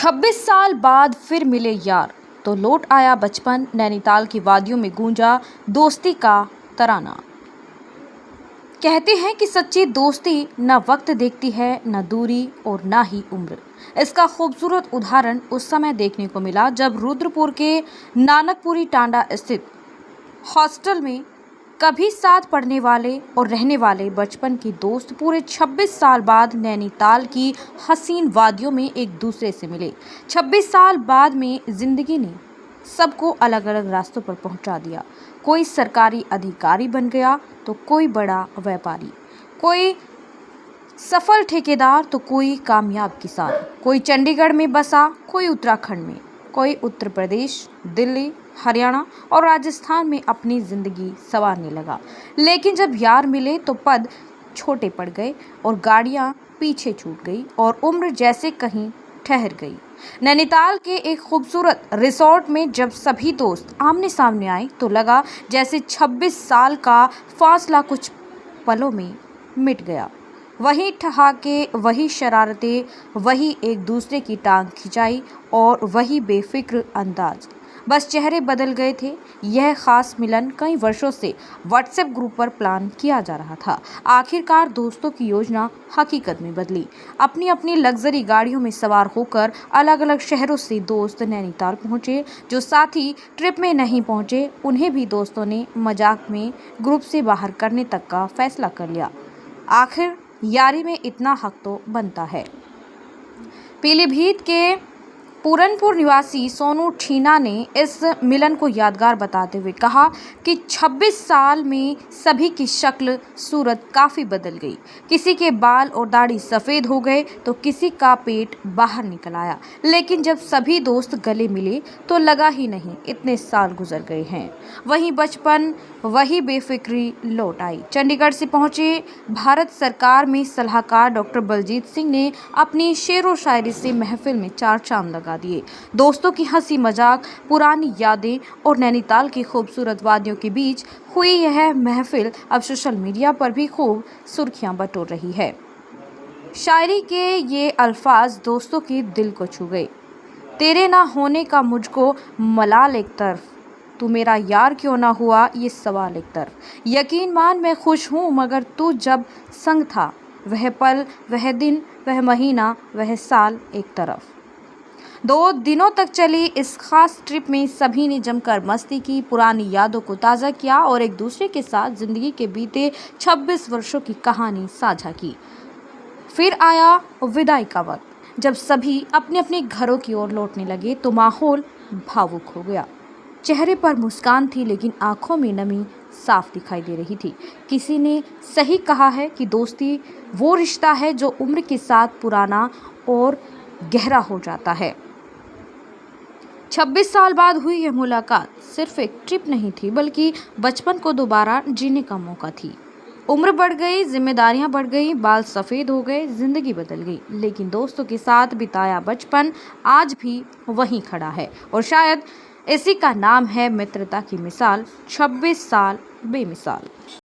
26 साल बाद फिर मिले यार तो लौट आया बचपन। नैनीताल की वादियों में गूंजा दोस्ती का तराना। कहते हैं कि सच्ची दोस्ती न वक्त देखती है, न दूरी और न ही उम्र। इसका खूबसूरत उदाहरण उस समय देखने को मिला जब रुद्रपुर के नानकपुरी टांडा स्थित हॉस्टल में कभी साथ पढ़ने वाले और रहने वाले बचपन की दोस्त पूरे 26 साल बाद नैनीताल की हसीन वादियों में एक दूसरे से मिले। 26 साल बाद में जिंदगी ने सबको अलग अलग रास्तों पर पहुंचा दिया। कोई सरकारी अधिकारी बन गया तो कोई बड़ा व्यापारी, कोई सफल ठेकेदार तो कोई कामयाब किसान, कोई चंडीगढ़ में बसा, कोई उत्तराखंड में, कोई उत्तर प्रदेश, दिल्ली, हरियाणा और राजस्थान में अपनी ज़िंदगी संवारने लगा। लेकिन जब यार मिले तो पद छोटे पड़ गए और गाड़ियाँ पीछे छूट गई और उम्र जैसे कहीं ठहर गई। नैनीताल के एक खूबसूरत रिसोर्ट में जब सभी दोस्त आमने सामने आए तो लगा जैसे 26 साल का फासला कुछ पलों में मिट गया। वही ठहाके, वही शरारतें, वही एक दूसरे की टांग खिंचाई और वही बेफिक्र अंदाज। बस चेहरे बदल गए थे। यह खास मिलन कई वर्षों से व्हाट्सएप ग्रुप पर प्लान किया जा रहा था। आखिरकार दोस्तों की योजना हकीकत में बदली। अपनी अपनी लग्जरी गाड़ियों में सवार होकर अलग अलग शहरों से दोस्त नैनीताल पहुंचे। जो साथी ट्रिप में नहीं पहुंचे उन्हें भी दोस्तों ने मजाक में ग्रुप से बाहर करने तक का फैसला कर लिया। आखिर यारी में इतना हक तो बनता है। पीलीभीत के पूरनपुर निवासी सोनू ठीना ने इस मिलन को यादगार बताते हुए कहा कि 26 साल में सभी की शक्ल सूरत काफ़ी बदल गई। किसी के बाल और दाढ़ी सफ़ेद हो गए तो किसी का पेट बाहर निकल आया। लेकिन जब सभी दोस्त गले मिले तो लगा ही नहीं इतने साल गुजर गए हैं। वही बचपन, वही बेफिक्री लौट आई। चंडीगढ़ से पहुंचे भारत सरकार में सलाहकार डॉक्टर बलजीत सिंह ने अपनी शेरो शायरी से महफिल में चार चांद लगा दिए। दोस्तों की हंसी मजाक, पुरानी यादें और नैनीताल की खूबसूरत वादियों के बीच हुई यह महफिल अब सोशल मीडिया पर भी खूब सुर्खियां बटोर रही है। शायरी के ये अल्फाज दोस्तों के दिल को छू गए। तेरे ना होने का मुझको मलाल एक तरफ, तू मेरा यार क्यों ना हुआ ये सवाल एक तरफ। यकीन मान मैं खुश हूँ मगर तू जब संग था, वह पल, वह दिन, वह महीना, वह साल एक तरफ। 2 दिनों तक चली इस खास ट्रिप में सभी ने जमकर मस्ती की, पुरानी यादों को ताज़ा किया और एक दूसरे के साथ ज़िंदगी के बीते 26 वर्षों की कहानी साझा की। फिर आया विदाई का वक्त। जब सभी अपने अपने घरों की ओर लौटने लगे तो माहौल भावुक हो गया। चेहरे पर मुस्कान थी लेकिन आंखों में नमी साफ दिखाई दे रही थी। किसी ने सही कहा है कि दोस्ती वो रिश्ता है जो उम्र के साथ पुराना और गहरा हो जाता है। 26 साल बाद हुई यह मुलाकात सिर्फ एक ट्रिप नहीं थी बल्कि बचपन को दोबारा जीने का मौका थी। उम्र बढ़ गई, जिम्मेदारियां बढ़ गई, बाल सफ़ेद हो गए, जिंदगी बदल गई, लेकिन दोस्तों के साथ बिताया बचपन आज भी वहीं खड़ा है और शायद इसी का नाम है मित्रता की मिसाल। 26 साल बेमिसाल।